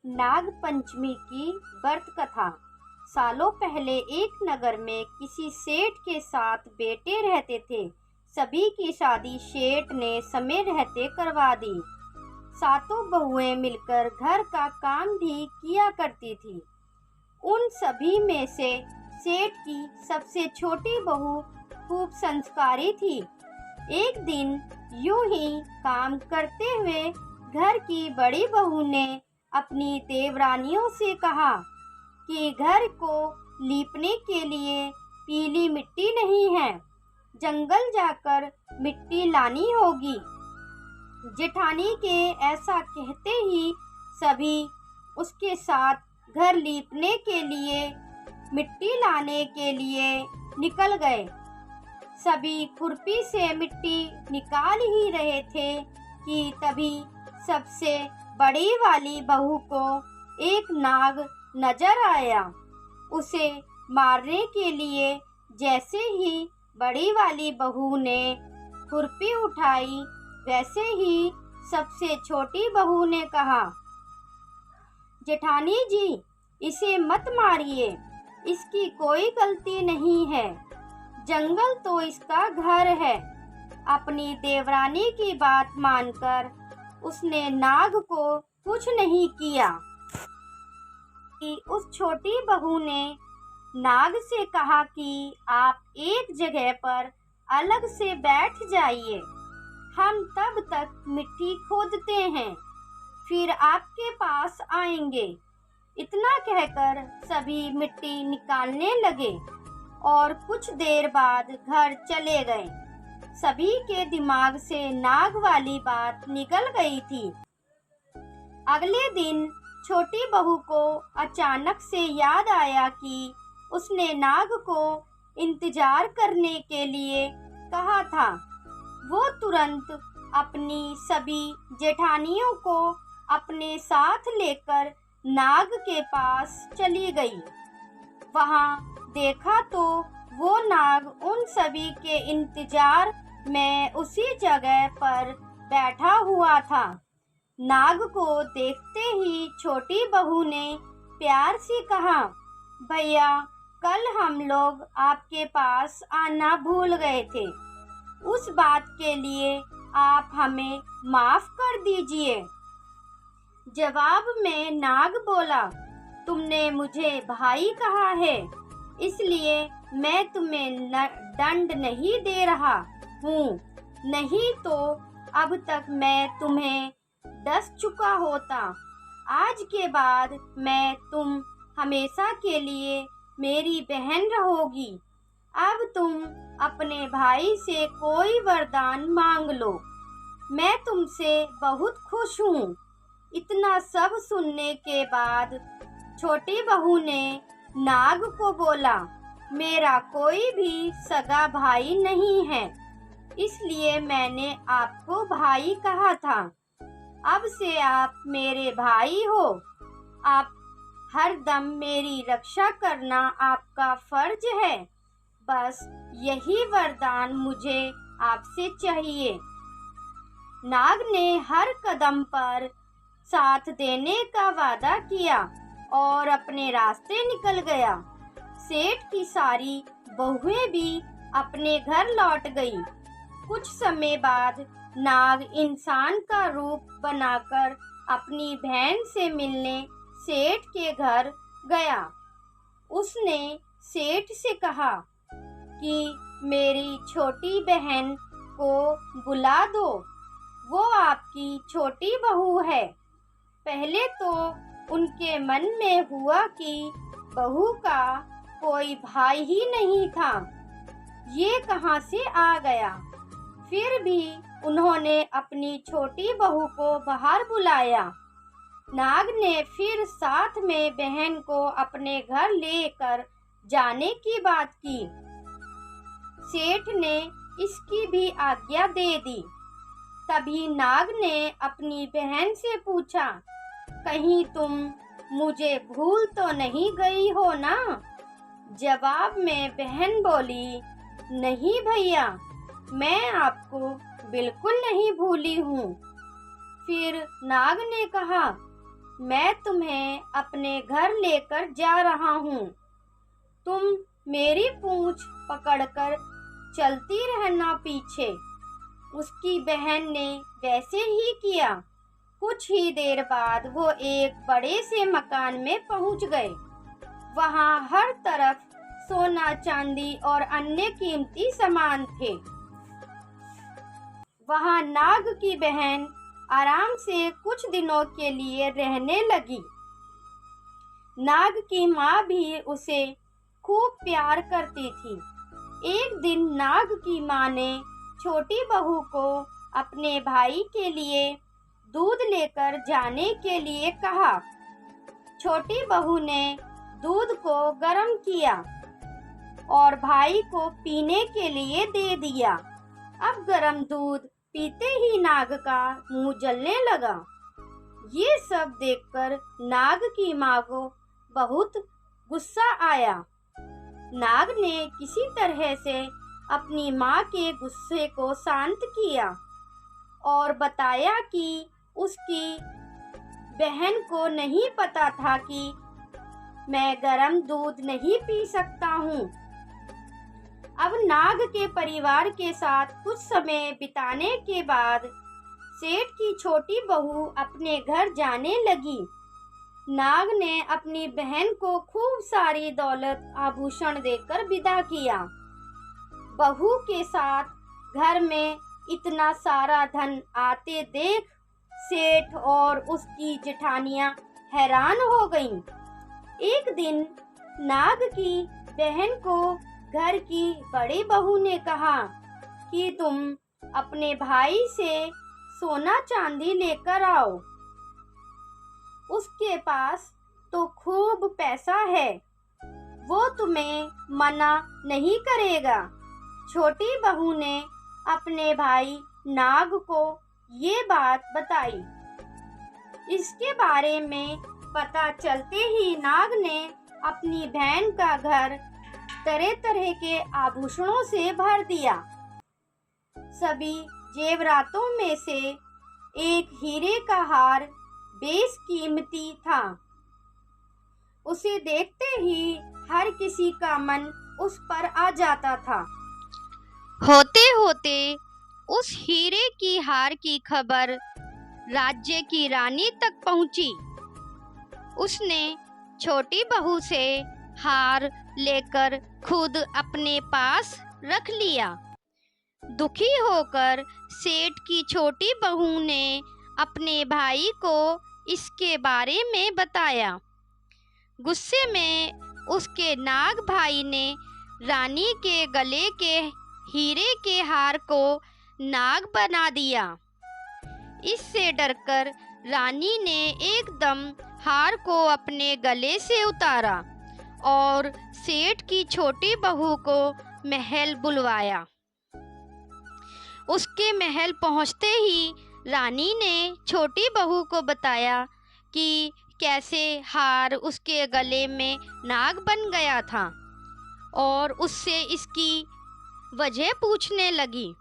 नाग पंचमी की व्रत कथा। सालों पहले एक नगर में किसी सेठ के सात बेटे रहते थे। सभी की शादी सेठ ने समय रहते करवा दी। सातों बहुएं मिलकर घर का काम भी किया करती थी। उन सभी में से सेठ की सबसे छोटी बहू खूब संस्कारी थी। एक दिन यूं ही काम करते हुए घर की बड़ी बहू ने अपनी देवरानियों से कहा कि घर को लीपने के लिए पीली मिट्टी नहीं है, जंगल जाकर मिट्टी लानी होगी। जेठानी के ऐसा कहते ही सभी उसके साथ घर लीपने के लिए मिट्टी लाने के लिए निकल गए। सभी खुरपी से मिट्टी निकाल ही रहे थे कि तभी सबसे बड़ी वाली बहू को एक नाग नजर आया। उसे मारने के लिए जैसे ही बड़ी वाली बहू ने खुरपी उठाई, वैसे ही सबसे छोटी बहू ने कहा, जेठानी जी, इसे मत मारिए, इसकी कोई गलती नहीं है, जंगल तो इसका घर है। अपनी देवरानी की बात मानकर उसने नाग को कुछ नहीं किया। कि उस छोटी बहू ने नाग से कहा कि आप एक जगह पर अलग से बैठ जाइए, हम तब तक मिट्टी खोदते हैं, फिर आपके पास आएंगे। इतना कहकर सभी मिट्टी निकालने लगे और कुछ देर बाद घर चले गए। सभी के दिमाग से नाग वाली बात निकल गई थी। अगले दिन छोटी बहू को अचानक से याद आया कि उसने नाग को इंतजार करने के लिए कहा था। वो तुरंत अपनी सभी जेठानियों को अपने साथ लेकर नाग के पास चली गई। वहां देखा तो वो नाग उन सभी के इंतजार में उसी जगह पर बैठा हुआ था। नाग को देखते ही छोटी बहू ने प्यार से कहा, भैया, कल हम लोग आपके पास आना भूल गए थे, उस बात के लिए आप हमें माफ कर दीजिए। जवाब में नाग बोला, तुमने मुझे भाई कहा है, इसलिए मैं तुम्हें दंड नहीं दे रहा हूँ, नहीं तो अब तक मैं तुम्हें डस चुका होता। आज के बाद तुम हमेशा के लिए मेरी बहन रहोगी। अब तुम अपने भाई से कोई वरदान मांग लो, मैं तुमसे बहुत खुश हूँ। इतना सब सुनने के बाद छोटी बहू ने नाग को बोला, मेरा कोई भी सगा भाई नहीं है, इसलिए मैंने आपको भाई कहा था। अब से आप मेरे भाई हो। आप हर दम मेरी रक्षा करना आपका फर्ज है। बस यही वरदान मुझे आपसे चाहिए। नाग ने हर कदम पर साथ देने का वादा किया और अपने रास्ते निकल गया। सेठ की सारी बहुएं भी अपने घर लौट गई। कुछ समय बाद नाग इंसान का रूप बनाकर अपनी बहन से मिलने सेठ के घर गया। उसने सेठ से कहा कि मेरी छोटी बहन को बुला दो, वो आपकी छोटी बहू है। पहले तो उनके मन में हुआ कि बहू का कोई भाई ही नहीं था, ये कहाँ से आ गया। फिर भी उन्होंने अपनी छोटी बहू को बाहर बुलाया। नाग ने फिर साथ में बहन को अपने घर लेकर जाने की बात की। सेठ ने इसकी भी आज्ञा दे दी। तभी नाग ने अपनी बहन से पूछा, कहीं तुम मुझे भूल तो नहीं गई हो ना? जवाब में बहन बोली, नहीं भैया, मैं आपको बिल्कुल नहीं भूली हूँ। फिर नाग ने कहा, मैं तुम्हें अपने घर लेकर जा रहा हूँ। तुम मेरी पूंछ पकड़कर चलती रहना पीछे। उसकी बहन ने वैसे ही किया। कुछ ही देर बाद वो एक बड़े से मकान में पहुंच गए। वहां हर तरफ सोना, चांदी और अन्य कीमती सामान थे। वहां नाग की बहन आराम से कुछ दिनों के लिए रहने लगी। नाग की माँ भी उसे खूब प्यार करती थी। एक दिन नाग की माँ ने छोटी बहू को अपने भाई के लिए दूध लेकर जाने के लिए कहा। छोटी बहू ने दूध को गर्म किया और भाई को पीने के लिए दे दिया। अब गर्म दूध पीते ही नाग का मुंह जलने लगा। ये सब देखकर नाग की माँ को बहुत गुस्सा आया। नाग ने किसी तरह से अपनी माँ के गुस्से को शांत किया और बताया कि उसकी बहन को नहीं पता था कि मैं गर्म दूध नहीं पी सकता हूँ। अब नाग के परिवार के साथ कुछ समय बिताने के बाद सेठ की छोटी बहू अपने घर जाने लगी। नाग ने अपनी बहन को खूब सारी दौलत आभूषण देकर विदा किया। बहू के साथ घर में इतना सारा धन आते देख सेठ और उसकी जेठानियां हैरान हो गईं। एक दिन नाग की बहन को घर की बड़ी बहू ने कहा कि तुम अपने भाई से सोना चांदी लेकर आओ। उसके पास तो खूब पैसा है, वो तुम्हें मना नहीं करेगा। छोटी बहू ने अपने भाई नाग को ये बात बताई। इसके बारे में पता चलते ही नाग ने अपनी बहन का घर तरह तरह के आभूषणों से भर दिया। सभी जेवरातों में से एक हीरे का हार बेशकीमती था। उसे देखते ही हर किसी का मन उस पर आ जाता था। होते होते उस हीरे की हार की खबर राज्य की रानी तक पहुंची। उसने छोटी बहू से हार लेकर खुद अपने पास रख लिया। दुखी होकर सेठ की छोटी बहू ने अपने भाई को इसके बारे में बताया। गुस्से में उसके नाग भाई ने रानी के गले के हीरे के हार को नाग बना दिया। इससे डरकर रानी ने एकदम हार को अपने गले से उतारा और सेठ की छोटी बहू को महल बुलवाया। उसके महल पहुंचते ही रानी ने छोटी बहू को बताया कि कैसे हार उसके गले में नाग बन गया था और उससे इसकी वजह पूछने लगी।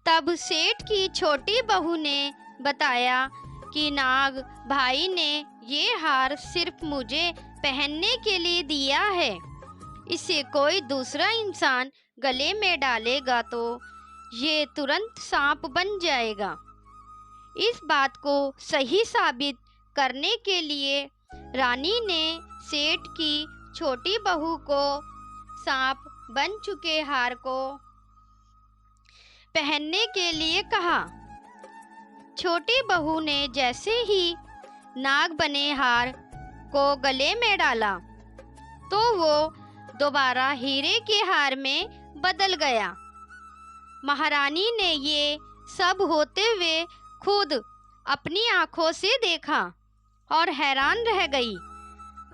तब सेठ की छोटी बहू ने बताया कि नाग भाई ने ये हार सिर्फ मुझे पहनने के लिए दिया है। इसे कोई दूसरा इंसान गले में डालेगा तो ये तुरंत सांप बन जाएगा। इस बात को सही साबित करने के लिए रानी ने सेठ की छोटी बहू को सांप बन चुके हार को पहनने के लिए कहा। छोटी बहू ने जैसे ही नाग बने हार को गले में डाला तो वो दोबारा हीरे के हार में बदल गया। महारानी ने ये सब होते हुए खुद अपनी आंखों से देखा और हैरान रह गई।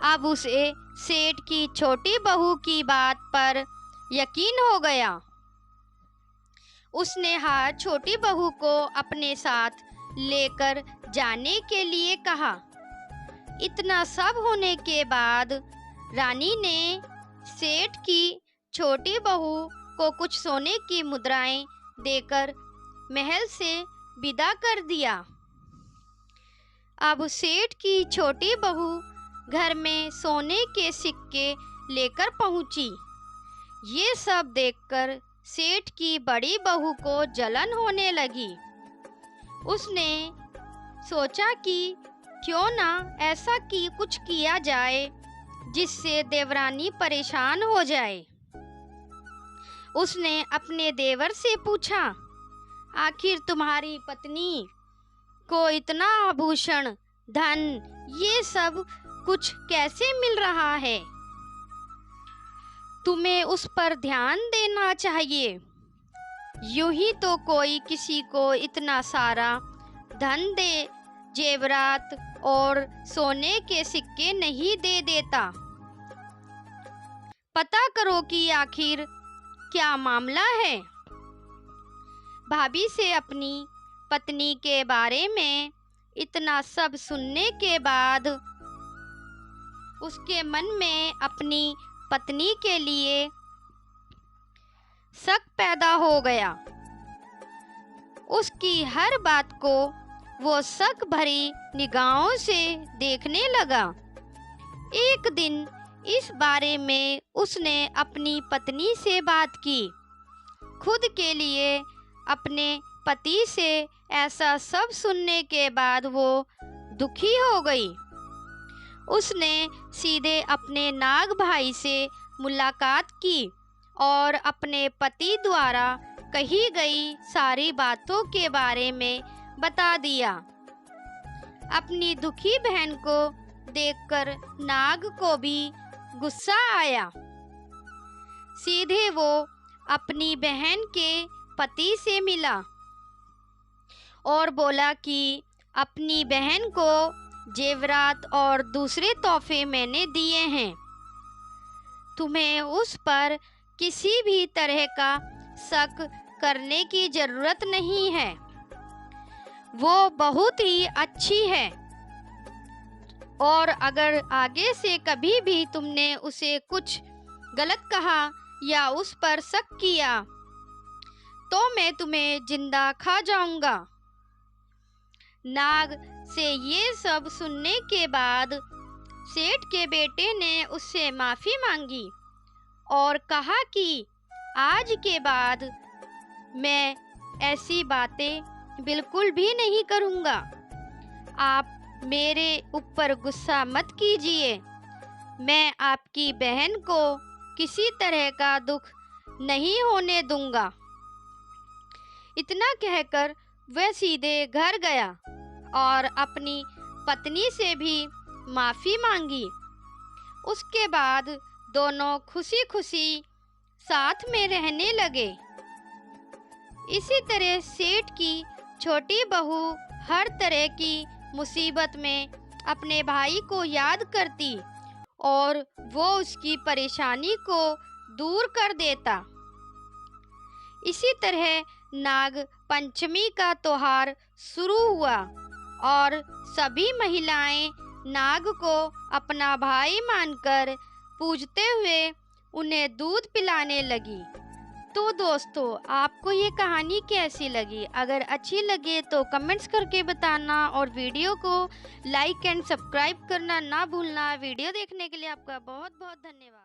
अब उसे सेठ की छोटी बहू की बात पर यकीन हो गया। उसने हार छोटी बहू को अपने साथ लेकर जाने के लिए कहा। इतना सब होने के बाद रानी ने सेठ की छोटी बहू को कुछ सोने की मुद्राएं देकर महल से विदा कर दिया। अब सेठ की छोटी बहू घर में सोने के सिक्के लेकर पहुंची। ये सब देखकर सेठ की बड़ी बहू को जलन होने लगी। उसने सोचा कि क्यों ना ऐसा कि कुछ किया जाए जिससे देवरानी परेशान हो जाए। उसने अपने देवर से पूछा, आखिर तुम्हारी पत्नी को इतना आभूषण, धन, ये सब कुछ कैसे मिल रहा है? तुम्हें उस पर ध्यान देना चाहिए। यूं ही तो कोई किसी को इतना सारा धन दे, जेवरात और सोने के सिक्के नहीं दे देता। पता करो कि आखिर क्या मामला है। भाभी से अपनी पत्नी के बारे में इतना सब सुनने के बाद उसके मन में अपनी पत्नी के लिए शक पैदा हो गया। उसकी हर बात को वो शक भरी निगाहों से देखने लगा। एक दिन इस बारे में उसने अपनी पत्नी से बात की। खुद के लिए अपने पति से ऐसा सब सुनने के बाद वो दुखी हो गई। उसने सीधे अपने नाग भाई से मुलाकात की और अपने पति द्वारा कही गई सारी बातों के बारे में बता दिया। अपनी दुखी बहन को देखकर नाग को भी गुस्सा आया। सीधे वो अपनी बहन के पति से मिला और बोला कि अपनी बहन को जेवरात और दूसरे तोहफे मैंने दिए हैं। तुम्हें उस पर किसी भी तरह का शक करने की जरूरत नहीं है। वो बहुत ही अच्छी है और अगर आगे से कभी भी तुमने उसे कुछ गलत कहा या उस पर शक किया तो मैं तुम्हें जिंदा खा जाऊंगा। नाग से ये सब सुनने के बाद सेठ के बेटे ने उससे माफ़ी मांगी और कहा कि आज के बाद मैं ऐसी बातें बिल्कुल भी नहीं करूँगा। आप मेरे ऊपर गुस्सा मत कीजिए। मैं आपकी बहन को किसी तरह का दुख नहीं होने दूंगा। इतना कहकर वह सीधे घर गया और अपनी पत्नी से भी माफ़ी मांगी। उसके बाद दोनों खुशी खुशी साथ में रहने लगे। इसी तरह सेठ की छोटी बहू हर तरह की मुसीबत में अपने भाई को याद करती और वो उसकी परेशानी को दूर कर देता। इसी तरह नाग पंचमी का त्योहार शुरू हुआ और सभी महिलाएं नाग को अपना भाई मानकर पूजते हुए उन्हें दूध पिलाने लगी। तो दोस्तों, आपको ये कहानी कैसी लगी? अगर अच्छी लगे तो कमेंट्स करके बताना और वीडियो को लाइक एंड सब्सक्राइब करना ना भूलना। वीडियो देखने के लिए आपका बहुत बहुत धन्यवाद।